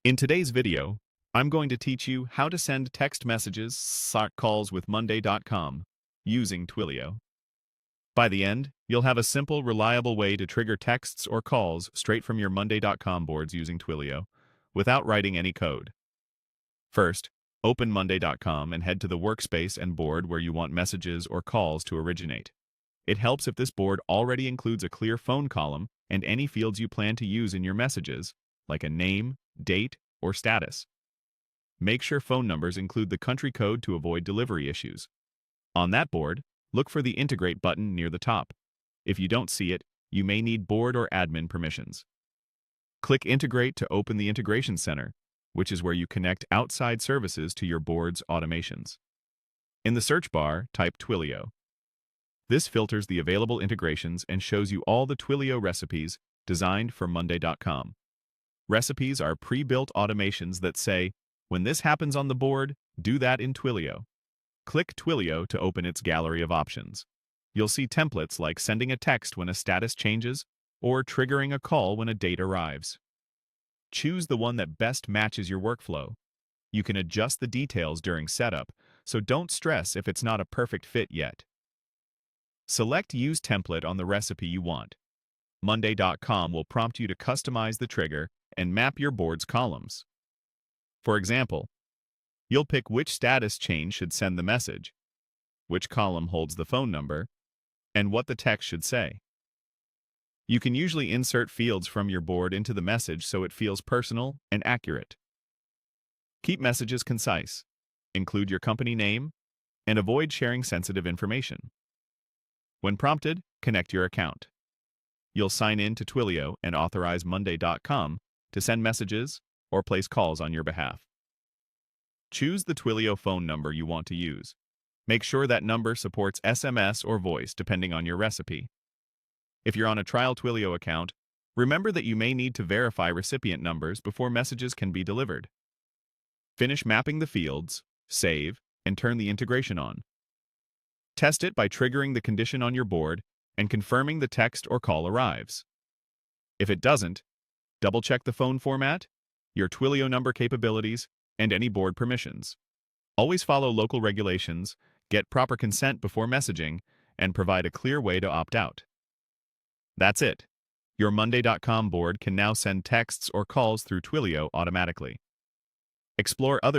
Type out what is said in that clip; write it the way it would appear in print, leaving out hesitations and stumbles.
In today's video, I'm going to teach you how to send text messages, calls with Monday.com using Twilio. By the end, you'll have a simple, reliable way to trigger texts or calls straight from your Monday.com boards using Twilio, without writing any code. First, open Monday.com and head to the workspace and board where you want messages or calls to originate. It helps if this board already includes a clear phone column and any fields you plan to use in your messages, like a name, date, or status. Make sure phone numbers include the country code to avoid delivery issues. On that board, look for the Integrate button near the top. If you don't see it, you may need board or admin permissions. Click Integrate to open the Integration Center, which is where you connect outside services to your board's automations. In the search bar, type Twilio. This filters the available integrations and shows you all the Twilio recipes designed for Monday.com. Recipes are pre-built automations that say, when this happens on the board, do that in Twilio. Click Twilio to open its gallery of options. You'll see templates like sending a text when a status changes or triggering a call when a date arrives. Choose the one that best matches your workflow. You can adjust the details during setup, so don't stress if it's not a perfect fit yet. Select Use Template on the recipe you want. Monday.com will prompt you to customize the trigger and map your board's columns. For example, you'll pick which status change should send the message, which column holds the phone number, and what the text should say. You can usually insert fields from your board into the message so it feels personal and accurate. Keep messages concise, include your company name, and avoid sharing sensitive information. When prompted, connect your account. You'll sign in to Twilio and authorize Monday.com to send messages or place calls on your behalf. Choose the Twilio phone number you want to use. Make sure that number supports SMS or voice depending on your recipe. If you're on a trial Twilio account, remember that you may need to verify recipient numbers before messages can be delivered. Finish mapping the fields, save, and turn the integration on. Test it by triggering the condition on your board and confirming the text or call arrives. If it doesn't, double-check the phone format, your Twilio number capabilities, and any board permissions. Always follow local regulations, get proper consent before messaging, and provide a clear way to opt out. That's it. Your Monday.com board can now send texts or calls through Twilio automatically. Explore other